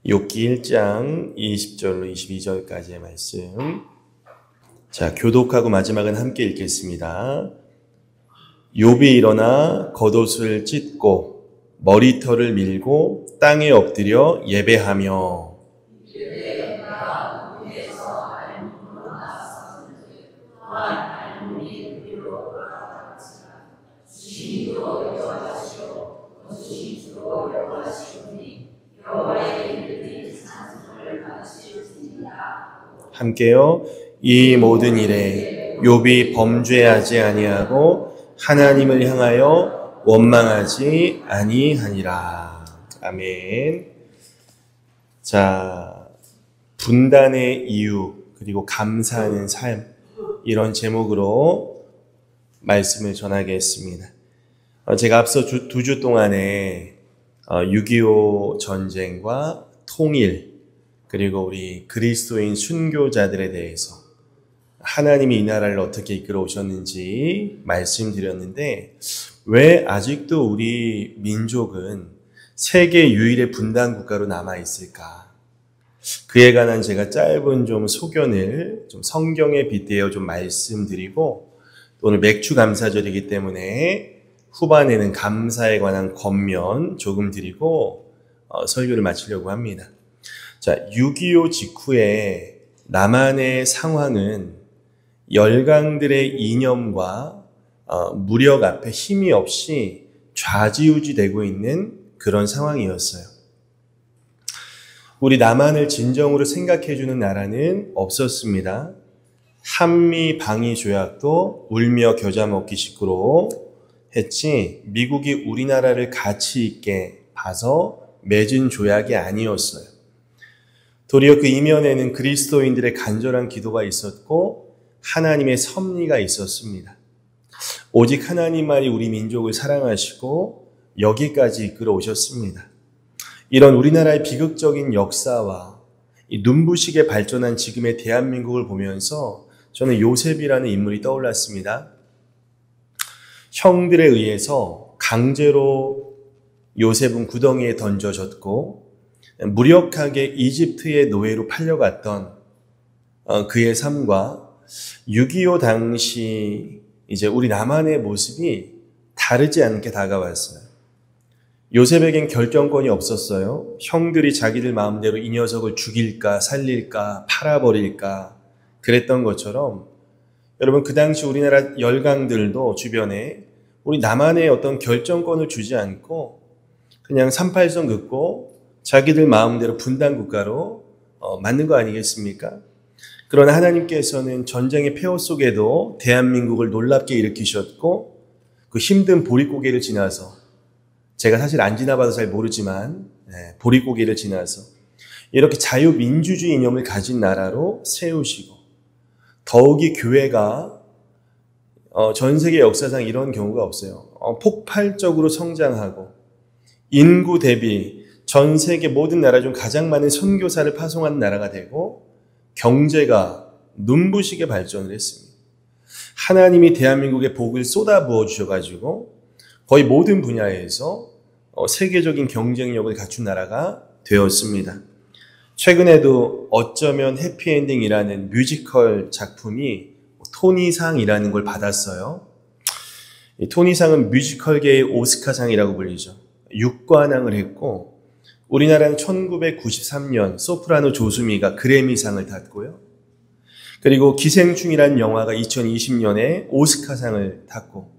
욥기 1장 20절로 22절까지의 말씀. 자, 교독하고 마지막은 함께 읽겠습니다. 욥이 일어나 겉옷을 찢고 머리털을 밀고 땅에 엎드려 예배하며 함께요. 이 모든 일에 욥이 범죄하지 아니하고 하나님을 향하여 원망하지 아니하니라. 아멘. 자, 분단의 이유 그리고 감사하는 삶, 이런 제목으로 말씀을 전하겠습니다. 제가 앞서 두 주 동안에 6.25 전쟁과 통일, 그리고 우리 그리스도인 순교자들에 대해서 하나님이 이 나라를 어떻게 이끌어 오셨는지 말씀드렸는데, 왜 아직도 우리 민족은 세계 유일의 분단 국가로 남아 있을까? 그에 관한 제가 짧은 좀 소견을 좀 성경에 빗대어 좀 말씀드리고, 오늘 맥주 감사절이기 때문에 후반에는 감사에 관한 겉면 조금 드리고 설교를 마치려고 합니다. 자, 6.25 직후에 남한의 상황은 열강들의 이념과 무력 앞에 힘이 없이 좌지우지되고 있는 그런 상황이었어요. 우리 남한을 진정으로 생각해주는 나라는 없었습니다. 한미 방위 조약도 울며 겨자 먹기 식으로 했지, 미국이 우리나라를 가치 있게 봐서 맺은 조약이 아니었어요. 도리어 그 이면에는 그리스도인들의 간절한 기도가 있었고 하나님의 섭리가 있었습니다. 오직 하나님만이 우리 민족을 사랑하시고 여기까지 이끌어 오셨습니다. 이런 우리나라의 비극적인 역사와 이 눈부시게 발전한 지금의 대한민국을 보면서 저는 요셉이라는 인물이 떠올랐습니다. 형들에 의해서 강제로 요셉은 구덩이에 던져졌고 무력하게 이집트의 노예로 팔려갔던 그의 삶과 6.25 당시 이제 우리 남한의 모습이 다르지 않게 다가왔어요. 요셉에겐 결정권이 없었어요. 형들이 자기들 마음대로 이 녀석을 죽일까 살릴까 팔아버릴까 그랬던 것처럼, 여러분 그 당시 우리나라 열강들도 주변에 우리 남한에 어떤 결정권을 주지 않고 그냥 38선 긋고 자기들 마음대로 분단 국가로 만든 거 아니겠습니까? 그러나 하나님께서는 전쟁의 폐허 속에도 대한민국을 놀랍게 일으키셨고, 그 힘든 보릿고개를 지나서, 제가 사실 안 지나봐서 잘 모르지만 보릿고개를 지나서 이렇게 자유민주주의 이념을 가진 나라로 세우시고, 더욱이 교회가 전 세계 역사상 이런 경우가 없어요. 폭발적으로 성장하고 인구 대비 전 세계 모든 나라 중 가장 많은 선교사를 파송하는 나라가 되고 경제가 눈부시게 발전을 했습니다. 하나님이 대한민국에 복을 쏟아부어 주셔가지고 거의 모든 분야에서 세계적인 경쟁력을 갖춘 나라가 되었습니다. 최근에도 어쩌면 해피엔딩이라는 뮤지컬 작품이 토니상이라는 걸 받았어요. 이 토니상은 뮤지컬계의 오스카상이라고 불리죠. 6관왕을 했고, 우리나라는 1993년 소프라노 조수미가 그래미상을 탔고요. 그리고 기생충이라는 영화가 2020년에 오스카상을 탔고,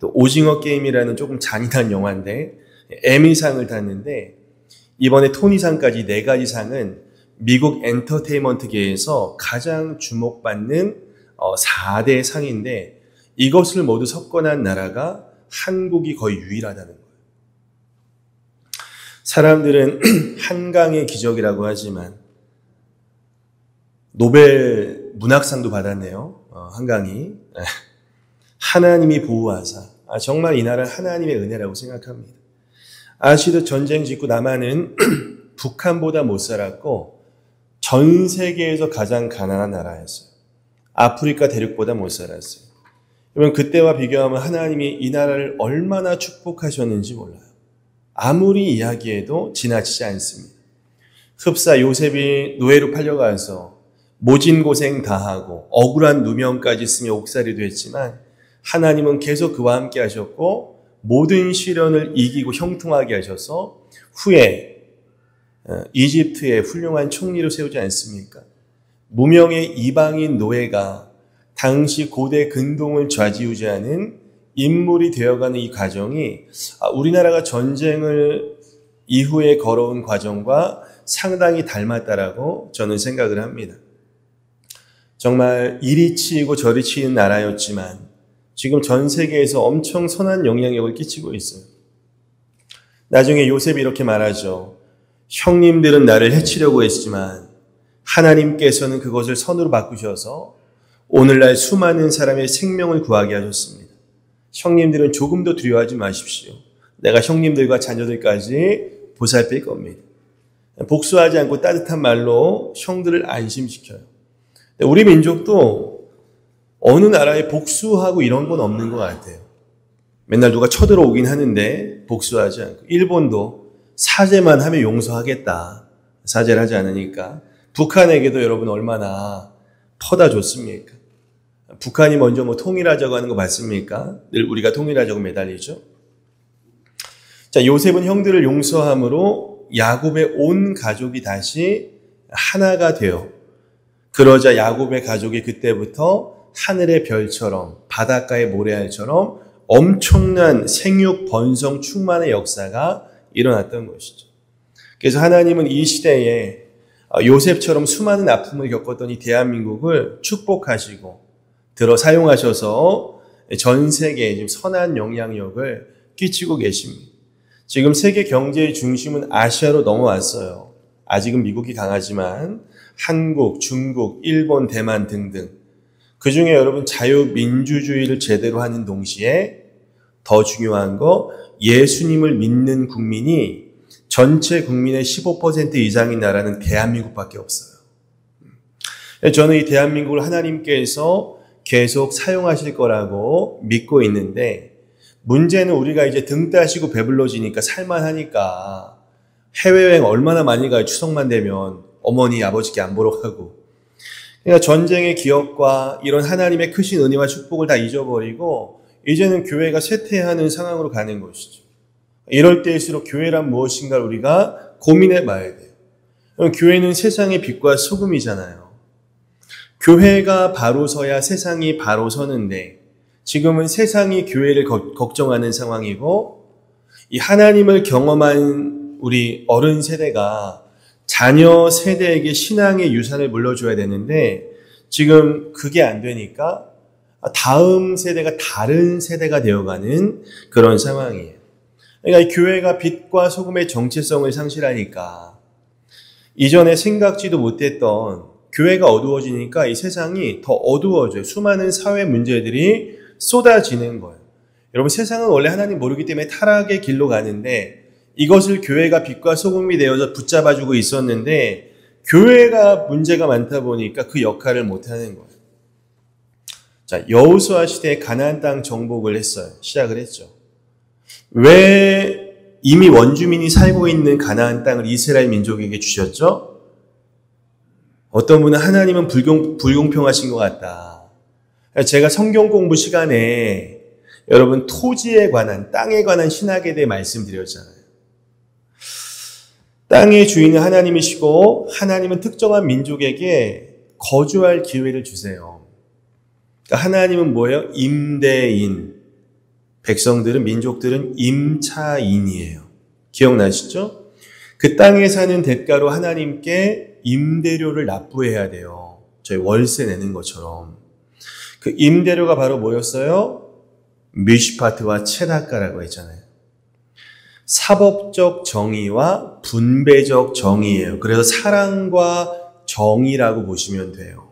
또 오징어 게임이라는 조금 잔인한 영화인데 에미상을 탔는데, 이번에 토니상까지 4가지 상은 미국 엔터테인먼트계에서 가장 주목받는 4대 상인데, 이것을 모두 석권한 나라가 한국이 거의 유일하다는 거예요. 사람들은 한강의 기적이라고 하지만 노벨 문학상도 받았네요. 한강이. 하나님이 보호하사, 정말 이 나라는 하나님의 은혜라고 생각합니다. 아시듯 전쟁 직후 남한은 북한보다 못 살았고 전 세계에서 가장 가난한 나라였어요. 아프리카 대륙보다 못 살았어요. 여러분, 그때와 비교하면 하나님이 이 나라를 얼마나 축복하셨는지 몰라요. 아무리 이야기해도 지나치지 않습니다. 흡사 요셉이 노예로 팔려가서 모진 고생 다하고 억울한 누명까지 쓰며 옥살이도 했지만 하나님은 계속 그와 함께 하셨고 모든 시련을 이기고 형통하게 하셔서 후에 이집트의 훌륭한 총리로 세우지 않습니까? 무명의 이방인 노예가 당시 고대 근동을 좌지우지하는 인물이 되어가는 이 과정이 우리나라가 전쟁을 이후에 걸어온 과정과 상당히 닮았다라고 저는 생각을 합니다. 정말 이리 치이고 저리 치이는 나라였지만 지금 전 세계에서 엄청 선한 영향력을 끼치고 있어요. 나중에 요셉이 이렇게 말하죠. 형님들은 나를 해치려고 했지만 하나님께서는 그것을 선으로 바꾸셔서 오늘날 수많은 사람의 생명을 구하게 하셨습니다. 형님들은 조금도 두려워하지 마십시오. 내가 형님들과 자녀들까지 보살필 겁니다. 복수하지 않고 따뜻한 말로 형들을 안심시켜요. 우리 민족도 어느 나라에 복수하고 이런 건 없는 것 같아요. 맨날 누가 쳐들어오긴 하는데 복수하지 않고. 일본도 사죄만 하면 용서하겠다. 사죄를 하지 않으니까. 북한에게도 여러분 얼마나 퍼다 줬습니까? 북한이 먼저 통일하자고 하는 거 맞습니까? 늘 우리가 통일하자고 매달리죠. 자, 요셉은 형들을 용서함으로 야곱의 온 가족이 다시 하나가 되어 그러자 야곱의 가족이 그때부터 하늘의 별처럼 바닷가의 모래알처럼 엄청난 생육 번성 충만의 역사가 일어났던 것이죠. 그래서 하나님은 이 시대에 요셉처럼 수많은 아픔을 겪었던 이 대한민국을 축복하시고 들어 사용하셔서 전 세계에 지금 선한 영향력을 끼치고 계십니다. 지금 세계 경제의 중심은 아시아로 넘어왔어요. 아직은 미국이 강하지만 한국, 중국, 일본, 대만 등등 그 중에 여러분 자유민주주의를 제대로 하는 동시에 더 중요한 거 예수님을 믿는 국민이 전체 국민의 15% 이상인 나라는 대한민국밖에 없어요. 저는 이 대한민국을 하나님께서 계속 사용하실 거라고 믿고 있는데 문제는 우리가 이제 등 따시고 배불러지니까 살만하니까 해외여행 얼마나 많이 가요. 추석만 되면 어머니 아버지께 안 보러 가고 그러니까 전쟁의 기억과 이런 하나님의 크신 은혜와 축복을 다 잊어버리고 이제는 교회가 쇠퇴하는 상황으로 가는 것이죠. 이럴 때일수록 교회란 무엇인가를 우리가 고민해 봐야 돼요. 교회는 세상의 빛과 소금이잖아요. 교회가 바로 서야 세상이 바로 서는데 지금은 세상이 교회를 걱정하는 상황이고 이 하나님을 경험한 우리 어른 세대가 자녀 세대에게 신앙의 유산을 물려줘야 되는데 지금 그게 안 되니까 다음 세대가 다른 세대가 되어가는 그런 상황이에요. 그러니까 이 교회가 빛과 소금의 정체성을 상실하니까 이전에 생각지도 못했던 교회가 어두워지니까 이 세상이 더 어두워져요. 수많은 사회 문제들이 쏟아지는 거예요. 여러분 세상은 원래 하나님 모르기 때문에 타락의 길로 가는데 이것을 교회가 빛과 소금이 되어서 붙잡아주고 있었는데 교회가 문제가 많다 보니까 그 역할을 못하는 거예요. 자, 여호수아 시대에 가나안 땅 정복을 했어요. 시작을 했죠. 왜 이미 원주민이 살고 있는 가나안 땅을 이스라엘 민족에게 주셨죠? 어떤 분은 하나님은 불공평하신 것 같다. 제가 성경 공부 시간에 여러분 토지에 관한 땅에 관한 신학에 대해 말씀드렸잖아요. 땅의 주인은 하나님이시고 하나님은 특정한 민족에게 거주할 기회를 주세요. 그러니까 하나님은 뭐예요? 임대인. 백성들은 민족들은 임차인이에요. 기억나시죠? 그 땅에 사는 대가로 하나님께 임대료를 납부해야 돼요. 저희 월세 내는 것처럼. 그 임대료가 바로 뭐였어요? 미시파트와 체다가라고 했잖아요. 사법적 정의와 분배적 정의예요. 그래서 사랑과 정의라고 보시면 돼요.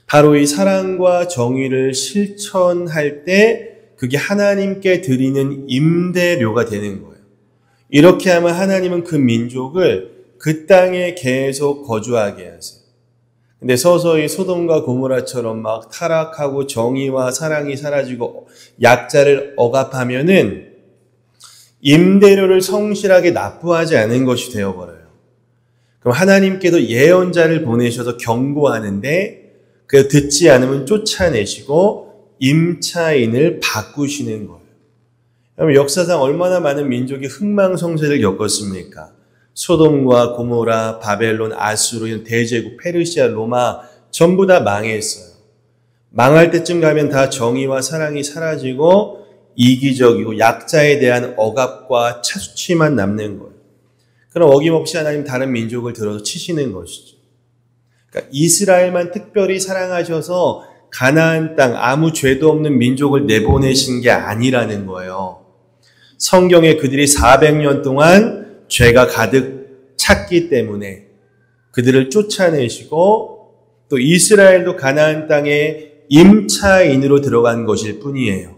바로 이 사랑과 정의를 실천할 때 그게 하나님께 드리는 임대료가 되는 거예요. 이렇게 하면 하나님은 그 민족을 그 땅에 계속 거주하게 하세요. 근데 서서히 소돔과 고모라처럼 막 타락하고 정의와 사랑이 사라지고 약자를 억압하면은 임대료를 성실하게 납부하지 않은 것이 되어버려요. 그럼 하나님께서 예언자를 보내셔서 경고하는데 그 듣지 않으면 쫓아내시고 임차인을 바꾸시는 거예요. 그럼 역사상 얼마나 많은 민족이 흥망성쇠를 겪었습니까? 소돔과 고모라, 바벨론, 아수르, 이런 대제국, 페르시아, 로마 전부 다 망했어요. 망할 때쯤 가면 다 정의와 사랑이 사라지고 이기적이고 약자에 대한 억압과 차수치만 남는 거예요. 그럼 어김없이 하나님 다른 민족을 들어서 치시는 것이죠. 그러니까 이스라엘만 특별히 사랑하셔서 가나안 땅 아무 죄도 없는 민족을 내보내신 게 아니라는 거예요. 성경에 그들이 400년 동안 죄가 가득 찼기 때문에 그들을 쫓아내시고 또 이스라엘도 가나안 땅에 임차인으로 들어간 것일 뿐이에요.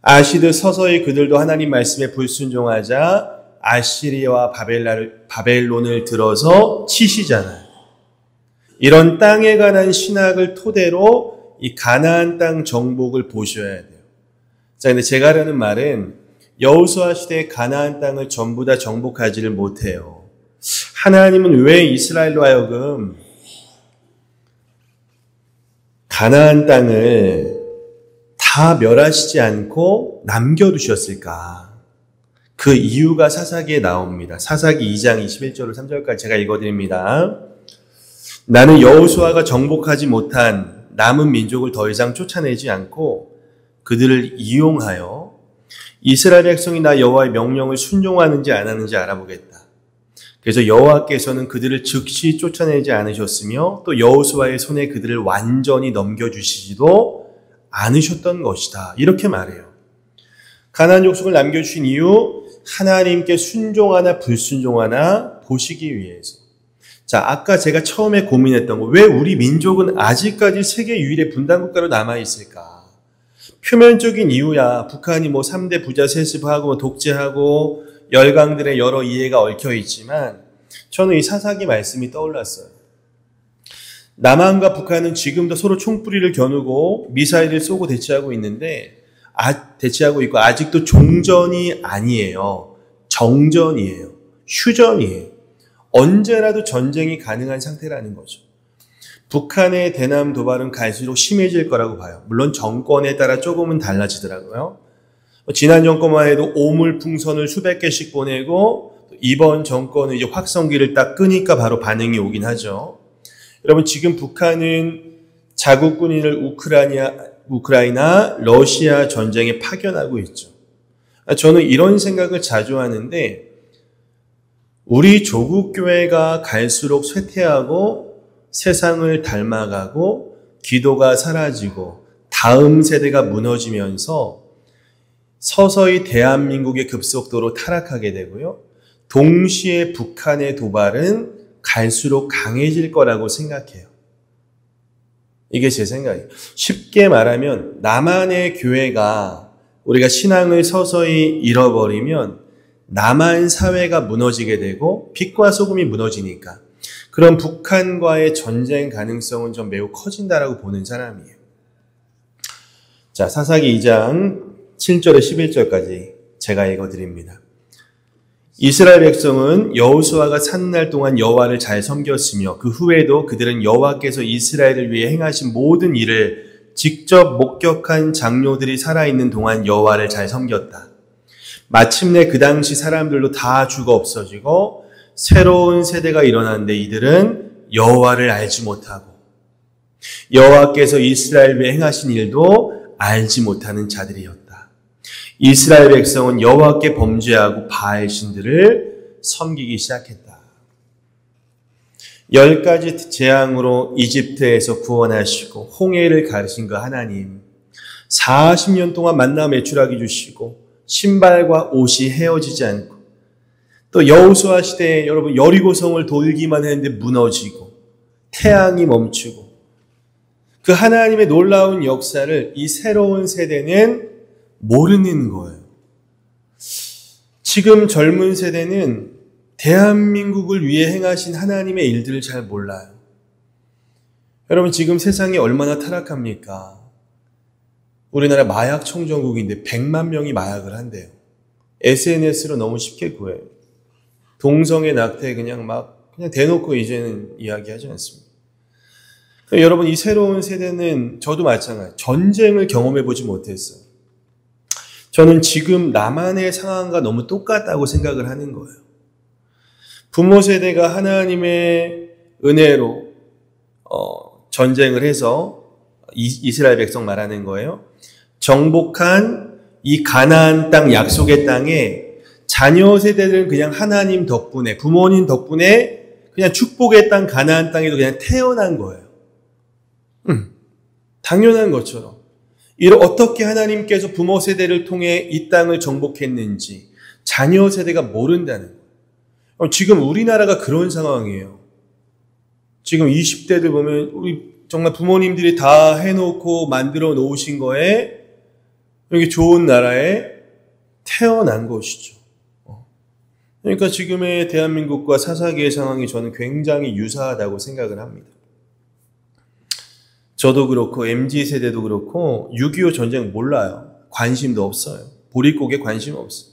아시듯 서서히 그들도 하나님 말씀에 불순종하자 아시리아와 바벨론을 들어서 치시잖아요. 이런 땅에 관한 신학을 토대로 이 가나안 땅 정복을 보셔야 돼요. 자, 근데 제가 하려는 말은 여호수아 시대의 가나안 땅을 전부 다 정복하지를 못해요. 하나님은 왜 이스라엘로 하여금 가나안 땅을 다 멸하시지 않고 남겨두셨을까? 그 이유가 사사기에 나옵니다. 사사기 2장 21절로 3절까지 제가 읽어드립니다. 나는 여호수아가 정복하지 못한 남은 민족을 더 이상 쫓아내지 않고 그들을 이용하여 이스라엘 백성이 나 여호와의 명령을 순종하는지 안 하는지 알아보겠다. 그래서 여호와께서는 그들을 즉시 쫓아내지 않으셨으며 또 여호수아의 손에 그들을 완전히 넘겨주시지도 않으셨던 것이다. 이렇게 말해요. 가나안 족속을 남겨주신 이유, 하나님께 순종하나 불순종하나 보시기 위해서. 자, 아까 제가 처음에 고민했던 거, 왜 우리 민족은 아직까지 세계 유일의 분단국가로 남아있을까? 표면적인 이유야. 북한이 3대 부자 세습하고 독재하고 열강들의 여러 이해가 얽혀있지만 저는 이 사사기 말씀이 떠올랐어요. 남한과 북한은 지금도 서로 총뿌리를 겨누고 미사일을 쏘고 대치하고 있고 아직도 종전이 아니에요. 정전이에요. 휴전이에요. 언제라도 전쟁이 가능한 상태라는 거죠. 북한의 대남 도발은 갈수록 심해질 거라고 봐요. 물론 정권에 따라 조금은 달라지더라고요. 지난 정권만 해도 오물풍선을 수백 개씩 보내고 이번 정권은 이제 확성기를 딱 끄니까 바로 반응이 오긴 하죠. 여러분, 지금 북한은 자국 군인을 우크라이나, 러시아 전쟁에 파견하고 있죠. 저는 이런 생각을 자주 하는데 우리 조국교회가 갈수록 쇠퇴하고 세상을 닮아가고 기도가 사라지고 다음 세대가 무너지면서 서서히 대한민국의 급속도로 타락하게 되고요. 동시에 북한의 도발은 갈수록 강해질 거라고 생각해요. 이게 제 생각이에요. 쉽게 말하면 남한의 교회가 우리가 신앙을 서서히 잃어버리면 남한 사회가 무너지게 되고 빛과 소금이 무너지니까 그럼 북한과의 전쟁 가능성은 좀 매우 커진다라고 보는 사람이에요. 자, 사사기 2장 7절에 11절까지 제가 읽어드립니다. 이스라엘 백성은 여호수아가 사는 날 동안 여호와를 잘 섬겼으며 그 후에도 그들은 여호와께서 이스라엘을 위해 행하신 모든 일을 직접 목격한 장로들이 살아있는 동안 여호와를 잘 섬겼다. 마침내 그 당시 사람들도 다 죽어 없어지고 새로운 세대가 일어났는데 이들은 여호와를 알지 못하고 여호와께서 이스라엘 위해 행하신 일도 알지 못하는 자들이었다. 이스라엘 백성은 여호와께 범죄하고 바알 신들을 섬기기 시작했다. 10가지 재앙으로 이집트에서 구원하시고 홍해를 가르신 그 하나님, 40년 동안 만나 매출하게 주시고 신발과 옷이 헤어지지 않고 또 여호수아 시대에 여러분 여리고성을 돌기만 했는데 무너지고 태양이 멈추고 그 하나님의 놀라운 역사를 이 새로운 세대는 모르는 거예요. 지금 젊은 세대는 대한민국을 위해 행하신 하나님의 일들을 잘 몰라요. 여러분, 지금 세상이 얼마나 타락합니까? 우리나라 마약 청정국인데 100만 명이 마약을 한대요. SNS로 너무 쉽게 구해요. 동성애 낙태 그냥 막 그냥 대놓고 이제는 이야기하지 않습니다. 여러분, 이 새로운 세대는 저도 마찬가지 전쟁을 경험해 보지 못했어요. 저는 지금 나만의 상황과 너무 똑같다고 생각을 하는 거예요. 부모 세대가 하나님의 은혜로 전쟁을 해서 이스라엘 백성 말하는 거예요. 정복한 이 가나안 땅, 약속의 땅에 자녀 세대들은 그냥 하나님 덕분에, 부모님 덕분에 그냥 축복의 땅 가나안 땅에도 그냥 태어난 거예요. 당연한 것처럼. 어떻게 하나님께서 부모 세대를 통해 이 땅을 정복했는지 자녀 세대가 모른다는 거예요. 지금 우리나라가 그런 상황이에요. 지금 20대들 보면 우리 정말 부모님들이 다 해놓고 만들어 놓으신 거에 여기 좋은 나라에 태어난 것이죠. 그러니까 지금의 대한민국과 사사기의 상황이 저는 굉장히 유사하다고 생각을 합니다. 저도 그렇고 MZ세대도 그렇고 6.25 전쟁 몰라요. 관심도 없어요. 보릿고개 관심 없어요.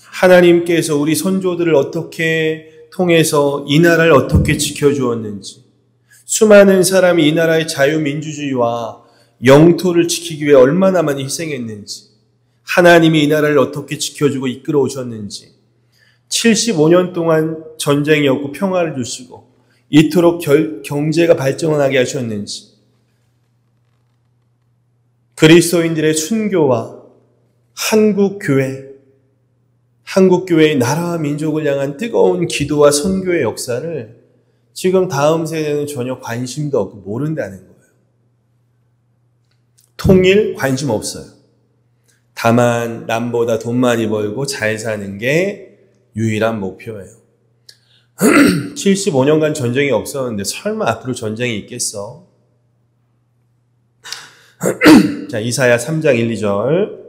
하나님께서 우리 선조들을 어떻게 통해서 이 나라를 어떻게 지켜주었는지, 수많은 사람이 이 나라의 자유민주주의와 영토를 지키기 위해 얼마나 많이 희생했는지, 하나님이 이 나라를 어떻게 지켜주고 이끌어 오셨는지, 75년 동안 전쟁이 없고 평화를 주시고 이토록 경제가 발전하게 하셨는지, 그리스도인들의 순교와 한국교회의 나라와 민족을 향한 뜨거운 기도와 선교의 역사를 지금 다음 세대는 전혀 관심도 없고 모른다는 거예요. 통일 관심 없어요. 다만 남보다 돈 많이 벌고 잘 사는 게 유일한 목표예요. 75년간 전쟁이 없었는데 설마 앞으로 전쟁이 있겠어? 자, 이사야 3장 1, 2절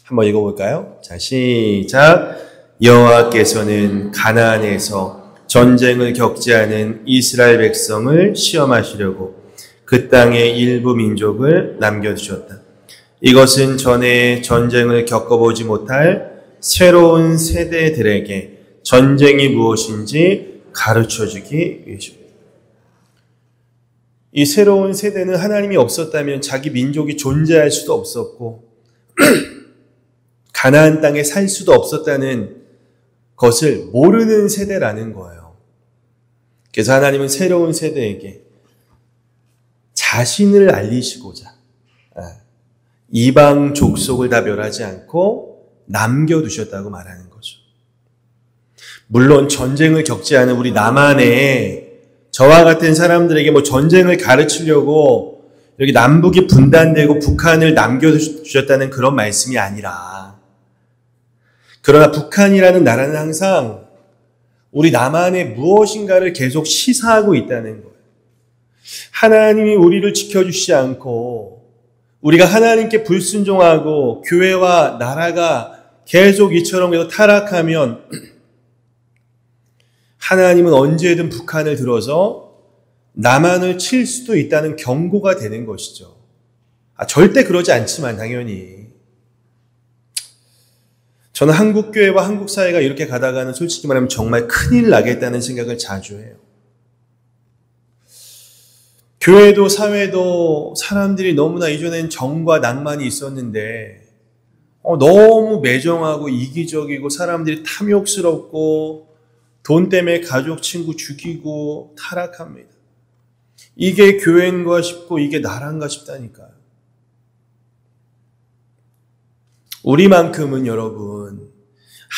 한번 읽어볼까요? 자, 시작. 여호와께서는 가나안에서 전쟁을 겪지 않은 이스라엘 백성을 시험하시려고 그 땅의 일부 민족을 남겨두셨다. 이것은 전에 전쟁을 겪어보지 못할 새로운 세대들에게 전쟁이 무엇인지 가르쳐주기 위해서입니다. 이 새로운 세대는 하나님이 없었다면 자기 민족이 존재할 수도 없었고 가나안 땅에 살 수도 없었다는 것을 모르는 세대라는 거예요. 그래서 하나님은 새로운 세대에게 자신을 알리시고자 이방 족속을 다 멸하지 않고 남겨두셨다고 말하는 거죠. 물론 전쟁을 겪지 않은 우리 남한에 저와 같은 사람들에게 전쟁을 가르치려고 여기 남북이 분단되고 북한을 남겨주셨다는 그런 말씀이 아니라, 그러나 북한이라는 나라는 항상 우리 남한에 무엇인가를 계속 시사하고 있다는 거예요. 하나님이 우리를 지켜주시지 않고 우리가 하나님께 불순종하고 교회와 나라가 계속 이처럼 계속 타락하면 하나님은 언제든 북한을 들어서 남한을 칠 수도 있다는 경고가 되는 것이죠. 절대 그러지 않지만 당연히. 저는 한국교회와 한국사회가 이렇게 가다가는 솔직히 말하면 정말 큰일 나겠다는 생각을 자주 해요. 교회도 사회도 사람들이 너무나 이전엔 정과 낭만이 있었는데 너무 매정하고 이기적이고 사람들이 탐욕스럽고 돈 때문에 가족, 친구 죽이고 타락합니다. 이게 교회인가 싶고 이게 나란가 싶다니까요. 우리만큼은 여러분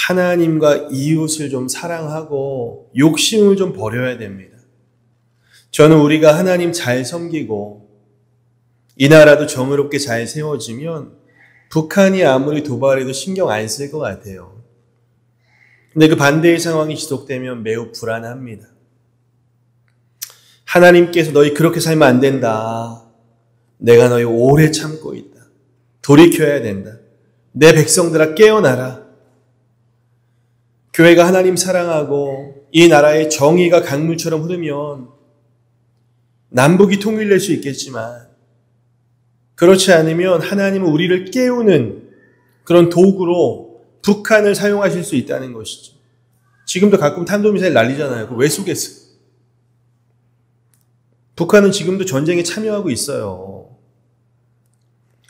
하나님과 이웃을 좀 사랑하고 욕심을 좀 버려야 됩니다. 저는 우리가 하나님 잘 섬기고 이 나라도 정의롭게 잘 세워지면 북한이 아무리 도발해도 신경 안 쓸 것 같아요. 근데 그 반대의 상황이 지속되면 매우 불안합니다. 하나님께서 너희 그렇게 살면 안 된다. 내가 너희 오래 참고 있다. 돌이켜야 된다. 내 백성들아 깨어나라. 교회가 하나님 사랑하고 이 나라의 정의가 강물처럼 흐르면 남북이 통일될 수 있겠지만 그렇지 않으면 하나님은 우리를 깨우는 그런 도구로 북한을 사용하실 수 있다는 것이죠. 지금도 가끔 탄도미사일 날리잖아요. 그거 왜 쏘겠어요? 북한은 지금도 전쟁에 참여하고 있어요.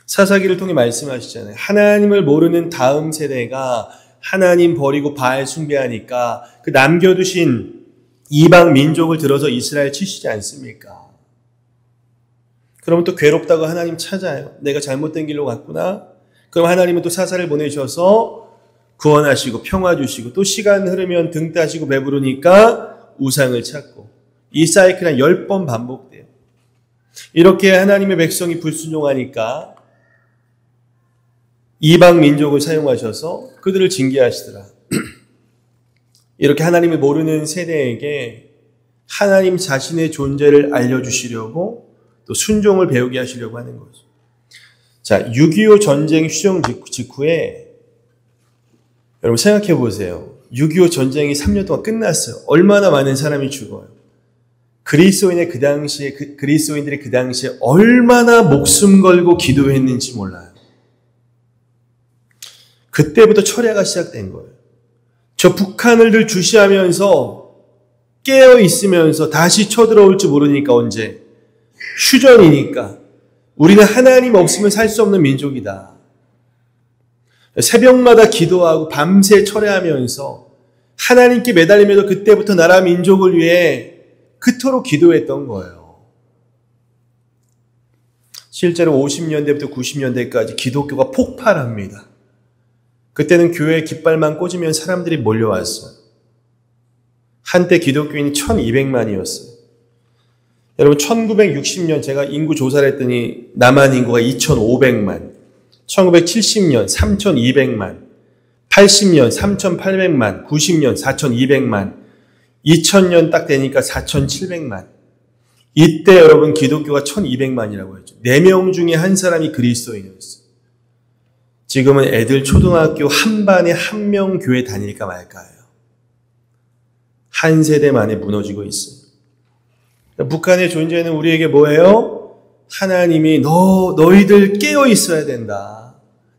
사사기를 통해 말씀하시잖아요. 하나님을 모르는 다음 세대가 하나님 버리고 바알 숭배하니까 그 남겨두신 이방 민족을 들어서 이스라엘 치시지 않습니까? 그러면 또 괴롭다고 하나님 찾아요. 내가 잘못된 길로 갔구나. 그럼 하나님은 또 사사를 보내셔서 구원하시고 평화 주시고 또 시간 흐르면 등 따시고 배부르니까 우상을 찾고 이 사이클 한 10번 반복돼요. 이렇게 하나님의 백성이 불순종하니까 이방 민족을 사용하셔서 그들을 징계하시더라. 이렇게 하나님을 모르는 세대에게 하나님 자신의 존재를 알려주시려고 또 순종을 배우게 하시려고 하는 거죠. 자, 6.25 전쟁 휴전 직후에 여러분 생각해 보세요. 6.25 전쟁이 3년 동안 끝났어요. 얼마나 많은 사람이 죽어요. 그리스도인들이 그 당시에 얼마나 목숨 걸고 기도했는지 몰라요. 그때부터 철야가 시작된 거예요. 저 북한을 늘 주시하면서 깨어 있으면서 다시 쳐들어올지 모르니까 언제. 휴전이니까. 우리는 하나님 없으면 살 수 없는 민족이다. 새벽마다 기도하고 밤새 철야하면서 하나님께 매달리면서 그때부터 나라 민족을 위해 그토록 기도했던 거예요. 실제로 50년대부터 90년대까지 기독교가 폭발합니다. 그때는 교회에 깃발만 꽂으면 사람들이 몰려왔어요. 한때 기독교인이 1200만이었어요. 여러분 1960년 제가 인구 조사를 했더니 남한 인구가 2500만, 1970년 3200만, 80년 3800만, 90년 4200만, 2000년 딱 되니까 4700만. 이때 여러분 기독교가 1200만이라고 했죠. 4명 중에 한 사람이 그리스도인이었어요. 지금은 애들 초등학교 한 반에 1명 교회 다닐까 말까요. 한 세대 만에 무너지고 있어요. 북한의 존재는 우리에게 뭐예요? 하나님이 너희들 깨어 있어야 된다.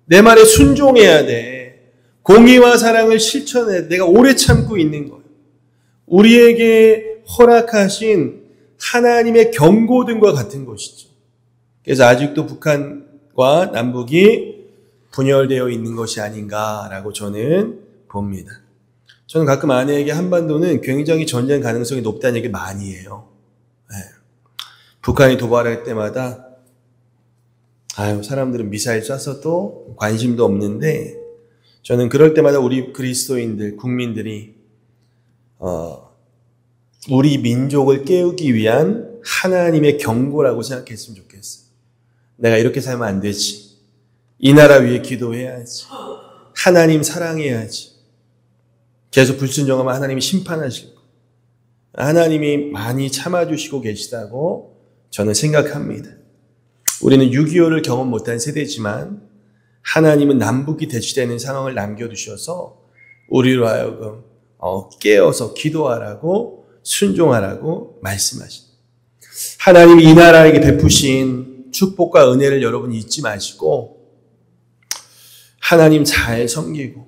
내 말에 순종해야 돼. 공의와 사랑을 실천해야 돼. 내가 오래 참고 있는 거예요. 우리에게 허락하신 하나님의 경고등과 같은 것이죠. 그래서 아직도 북한과 남북이 분열되어 있는 것이 아닌가라고 저는 봅니다. 저는 가끔 아내에게 한반도는 굉장히 전쟁 가능성이 높다는 얘기 많이 해요. 네. 북한이 도발할 때마다 사람들은 미사일 쏴서도 관심도 없는데 저는 그럴 때마다 우리 그리스도인들, 국민들이 우리 민족을 깨우기 위한 하나님의 경고라고 생각했으면 좋겠어요. 내가 이렇게 살면 안 되지. 이 나라 위해 기도해야지. 하나님 사랑해야지. 계속 불순종하면 하나님이 심판하실 거예요. 하나님이 많이 참아주시고 계시다고 저는 생각합니다. 우리는 6.25를 경험 못한 세대지만 하나님은 남북이 대치되는 상황을 남겨두셔서 우리로 하여금 깨어서 기도하라고 순종하라고 말씀하십니다. 하나님이 이 나라에게 베푸신 축복과 은혜를 여러분 잊지 마시고 하나님 잘 섬기고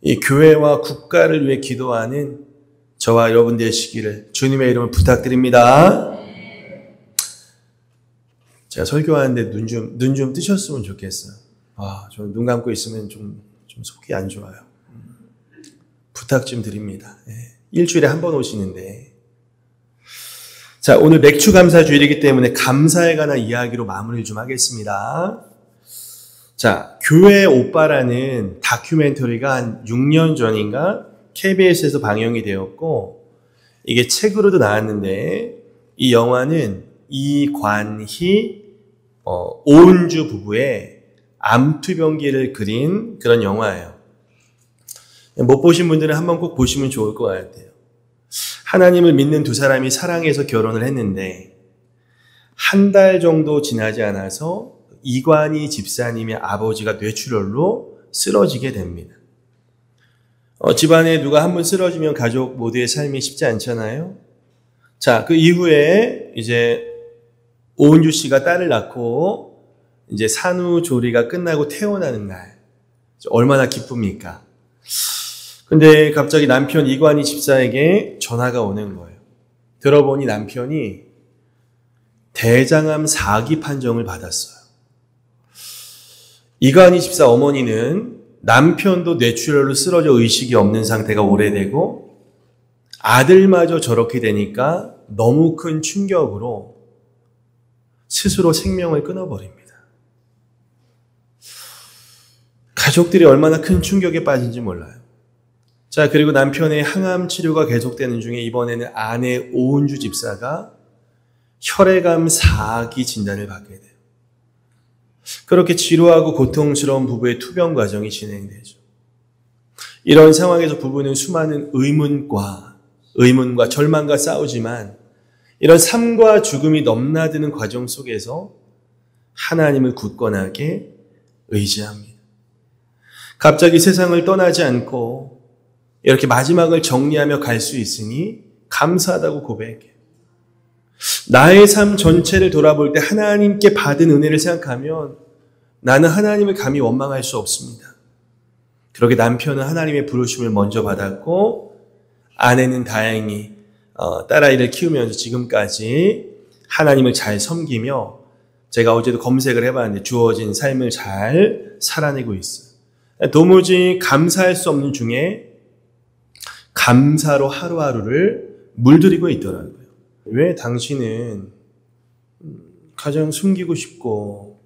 이 교회와 국가를 위해 기도하는 저와 여러분 되시기를 주님의 이름으로 부탁드립니다. 제가 설교하는데 눈 좀 뜨셨으면 좋겠어요. 저는 눈 감고 있으면 좀 속이 안 좋아요. 부탁 좀 드립니다. 일주일에 한 번 오시는데. 자, 오늘 맥주 감사 주일이기 때문에 감사에 관한 이야기로 마무리를 좀 하겠습니다. 자, 교회 오빠라는 다큐멘터리가 한 6년 전인가 KBS에서 방영이 되었고 이게 책으로도 나왔는데 이 영화는 이관희, 오은주 부부의 암투병기를 그린 그런 영화예요. 못 보신 분들은 한번 꼭 보시면 좋을 것 같아요. 하나님을 믿는 두 사람이 사랑해서 결혼을 했는데 한 달 정도 지나지 않아서 이관희 집사님의 아버지가 뇌출혈로 쓰러지게 됩니다. 집안에 누가 한 번 쓰러지면 가족 모두의 삶이 쉽지 않잖아요. 자, 그 이후에 이제 오은주 씨가 딸을 낳고 이제 산후조리가 끝나고 퇴원하는 날 얼마나 기쁩니까? 근데 갑자기 남편 이관희 집사에게 전화가 오는 거예요. 들어보니 남편이 대장암 4기 판정을 받았어요. 이관희 집사 어머니는 남편도 뇌출혈로 쓰러져 의식이 없는 상태가 오래되고 아들마저 저렇게 되니까 너무 큰 충격으로 스스로 생명을 끊어버립니다. 가족들이 얼마나 큰 충격에 빠진지 몰라요. 자, 그리고 남편의 항암 치료가 계속되는 중에 이번에는 아내 오은주 집사가 혈액암 4기 진단을 받게 돼요. 그렇게 지루하고 고통스러운 부부의 투병 과정이 진행되죠. 이런 상황에서 부부는 수많은 의문과 절망과 싸우지만 이런 삶과 죽음이 넘나드는 과정 속에서 하나님을 굳건하게 의지합니다. 갑자기 세상을 떠나지 않고 이렇게 마지막을 정리하며 갈 수 있으니 감사하다고 고백해요. 나의 삶 전체를 돌아볼 때 하나님께 받은 은혜를 생각하면 나는 하나님을 감히 원망할 수 없습니다. 그렇게 남편은 하나님의 부르심을 먼저 받았고 아내는 다행히 딸아이를 키우면서 지금까지 하나님을 잘 섬기며 제가 어제도 검색을 해봤는데 주어진 삶을 잘 살아내고 있어요. 도무지 감사할 수 없는 중에 감사로 하루하루를 물들이고 있더라고요. 왜 당신은 가장 숨기고 싶고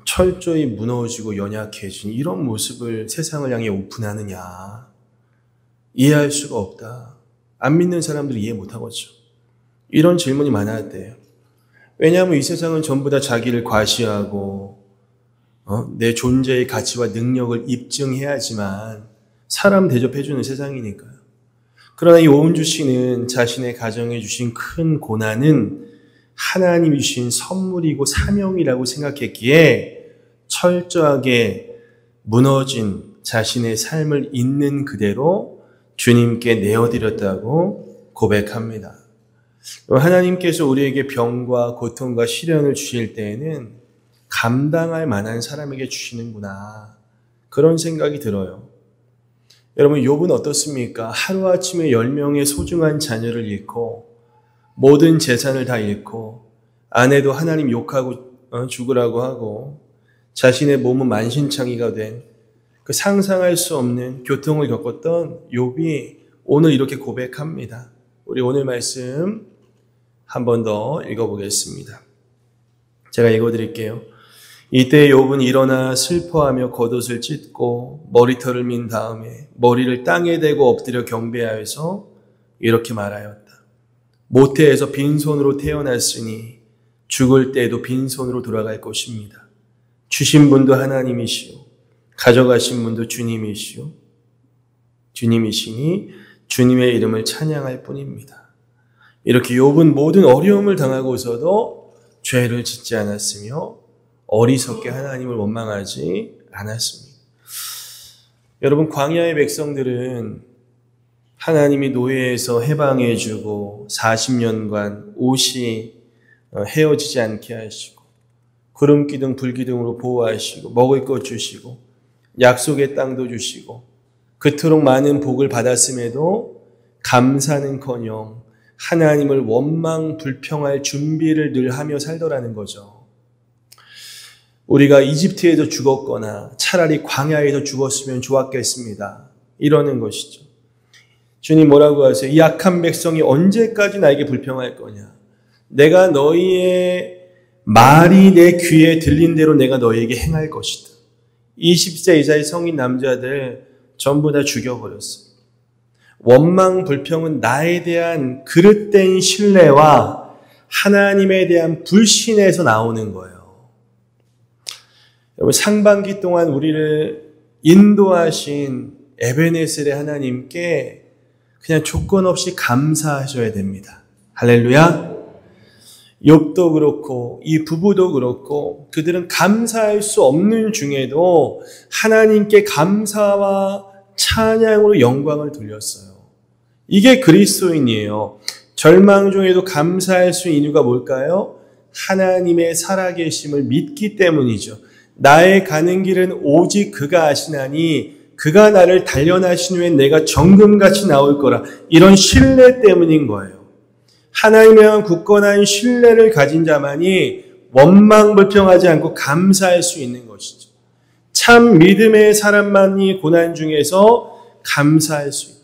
철저히 무너지고 연약해진 이런 모습을 세상을 향해 오픈하느냐. 이해할 수가 없다. 안 믿는 사람들이 이해 못하겠죠. 이런 질문이 많았대요. 왜냐하면 이 세상은 전부 다 자기를 과시하고 내 존재의 가치와 능력을 입증해야지만 사람 대접해주는 세상이니까요. 그러나 이 오은주 씨는 자신의 가정에 주신 큰 고난은 하나님이 주신 선물이고 사명이라고 생각했기에 철저하게 무너진 자신의 삶을 있는 그대로 주님께 내어드렸다고 고백합니다. 하나님께서 우리에게 병과 고통과 시련을 주실 때에는 감당할 만한 사람에게 주시는구나. 그런 생각이 들어요. 여러분, 욥은 어떻습니까? 하루아침에 10명의 소중한 자녀를 잃고 모든 재산을 다 잃고 아내도 하나님 욕하고 죽으라고 하고 자신의 몸은 만신창이가 된 그 상상할 수 없는 고통을 겪었던 욥이 오늘 이렇게 고백합니다. 우리 오늘 말씀 한 번 더 읽어보겠습니다. 제가 읽어드릴게요. 이때 욥은 일어나 슬퍼하며 겉옷을 찢고 머리털을 민 다음에 머리를 땅에 대고 엎드려 경배하여서 이렇게 말하였다. 모태에서 빈손으로 태어났으니 죽을 때에도 빈손으로 돌아갈 것입니다. 주신 분도 하나님이시오. 가져가신 분도 주님이시오. 주님이시니 주님의 이름을 찬양할 뿐입니다. 이렇게 욥은 모든 어려움을 당하고서도 죄를 짓지 않았으며 어리석게 하나님을 원망하지 않았습니다. 여러분, 광야의 백성들은 하나님이 노예에서 해방해주고 40년간 옷이 헤어지지 않게 하시고 구름기둥 불기둥으로 보호하시고 먹을 것 주시고 약속의 땅도 주시고 그토록 많은 복을 받았음에도 감사는커녕 하나님을 원망 불평할 준비를 늘 하며 살더라는 거죠. 우리가 이집트에서 죽었거나 차라리 광야에서 죽었으면 좋았겠습니다. 이러는 것이죠. 주님 뭐라고 하세요? 이 약한 백성이 언제까지 나에게 불평할 거냐? 내가 너희의 말이 내 귀에 들린 대로 내가 너희에게 행할 것이다. 20세 이사의 성인 남자들 전부 다 죽여버렸어요. 원망 불평은 나에 대한 그릇된 신뢰와 하나님에 대한 불신에서 나오는 거예요. 여러분, 상반기 동안 우리를 인도하신 에베네셀의 하나님께 그냥 조건 없이 감사하셔야 됩니다. 할렐루야. 욥도 그렇고 이 부부도 그렇고 그들은 감사할 수 없는 중에도 하나님께 감사와 찬양으로 영광을 돌렸어요. 이게 그리스도인이에요. 절망 중에도 감사할 수 있는 이유가 뭘까요? 하나님의 살아계심을 믿기 때문이죠. 나의 가는 길은 오직 그가 아시나니 그가 나를 단련하신 후에 내가 정금같이 나올 거라. 이런 신뢰 때문인 거예요. 하나님에 대한 굳건한 신뢰를 가진 자만이 원망불평하지 않고 감사할 수 있는 것이죠. 참 믿음의 사람만이 고난 중에서 감사할 수 있다.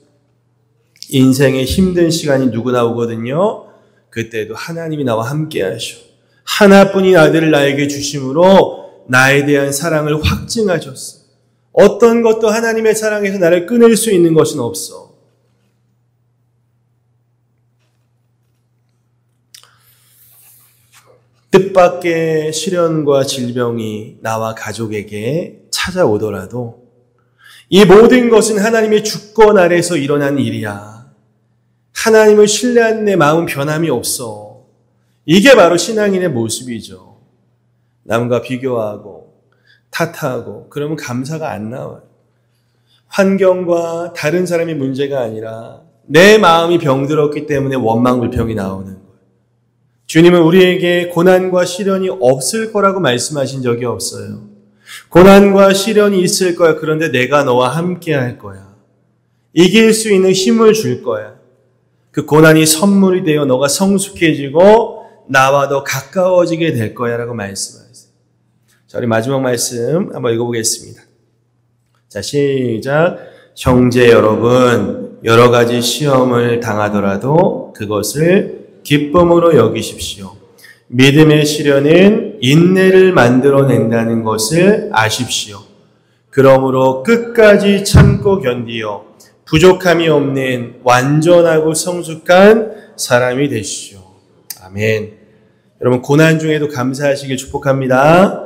인생의 힘든 시간이 누구나 오거든요. 그때도 하나님이 나와 함께 하셔. 하나뿐인 아들을 나에게 주심으로 나에 대한 사랑을 확증하셨어. 어떤 것도 하나님의 사랑에서 나를 끊을 수 있는 것은 없어. 뜻밖의 시련과 질병이 나와 가족에게 찾아오더라도 이 모든 것은 하나님의 주권 아래서 일어난 일이야. 하나님을 신뢰하는 내 마음은 변함이 없어. 이게 바로 신앙인의 모습이죠. 남과 비교하고 탓하고 그러면 감사가 안 나와요. 환경과 다른 사람의 문제가 아니라 내 마음이 병들었기 때문에 원망불평이 나오는 거예요. 주님은 우리에게 고난과 시련이 없을 거라고 말씀하신 적이 없어요. 고난과 시련이 있을 거야. 그런데 내가 너와 함께 할 거야. 이길 수 있는 힘을 줄 거야. 그 고난이 선물이 되어 너가 성숙해지고 나와 더 가까워지게 될 거야 라고 말씀하세요. 자, 우리 마지막 말씀 한번 읽어보겠습니다. 자, 시작. 형제 여러분, 여러 가지 시험을 당하더라도 그것을 기쁨으로 여기십시오. 믿음의 시련은 인내를 만들어낸다는 것을 아십시오. 그러므로 끝까지 참고 견디어 부족함이 없는 완전하고 성숙한 사람이 되시오. 아멘. 여러분, 고난 중에도 감사하시길 축복합니다.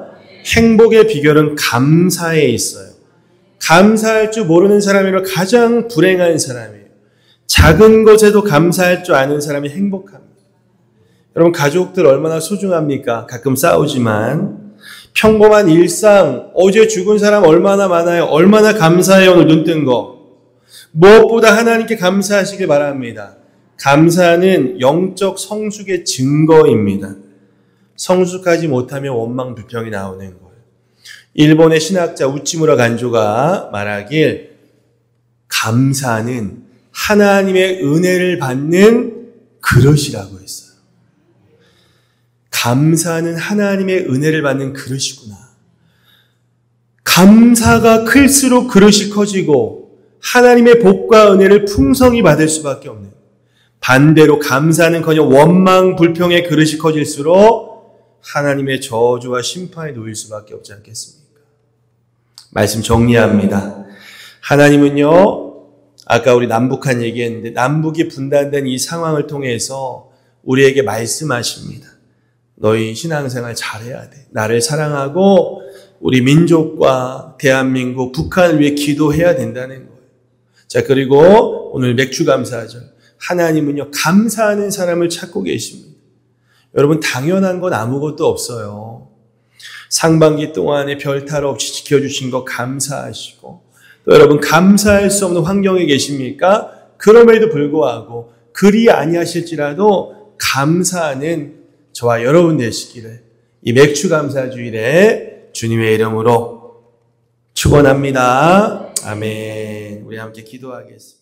행복의 비결은 감사에 있어요. 감사할 줄 모르는 사람이라 가장 불행한 사람이에요. 작은 것에도 감사할 줄 아는 사람이 행복합니다. 여러분, 가족들 얼마나 소중합니까? 가끔 싸우지만 평범한 일상, 어제 죽은 사람 얼마나 많아요. 얼마나 감사해요. 오늘 눈 뜬 거. 무엇보다 하나님께 감사하시길 바랍니다. 감사는 영적 성숙의 증거입니다. 성숙하지 못하면 원망불평이 나오는 거예요. 일본의 신학자 우치무라 간조가 말하길 감사는 하나님의 은혜를 받는 그릇이라고 했어요. 감사는 하나님의 은혜를 받는 그릇이구나. 감사가 클수록 그릇이 커지고 하나님의 복과 은혜를 풍성히 받을 수밖에 없는, 반대로 감사는커녕 원망 불평의 그릇이 커질수록 하나님의 저주와 심판에 놓일 수밖에 없지 않겠습니까? 말씀 정리합니다. 하나님은요, 아까 우리 남북한 얘기했는데 남북이 분단된 이 상황을 통해서 우리에게 말씀하십니다. 너희 신앙생활 잘해야 돼. 나를 사랑하고 우리 민족과 대한민국, 북한을 위해 기도해야 된다는 거예요. 자, 그리고 오늘 맥주감사절. 하나님은요, 감사하는 사람을 찾고 계십니다. 여러분, 당연한 건 아무것도 없어요. 상반기 동안에 별탈 없이 지켜주신 거 감사하시고, 또 여러분, 감사할 수 없는 환경에 계십니까? 그럼에도 불구하고 그리 아니하실지라도 감사하는 저와 여러분 되시기를 이 맥주감사주일에 주님의 이름으로 축원합니다. 아멘. 우리 함께 기도하겠습니다.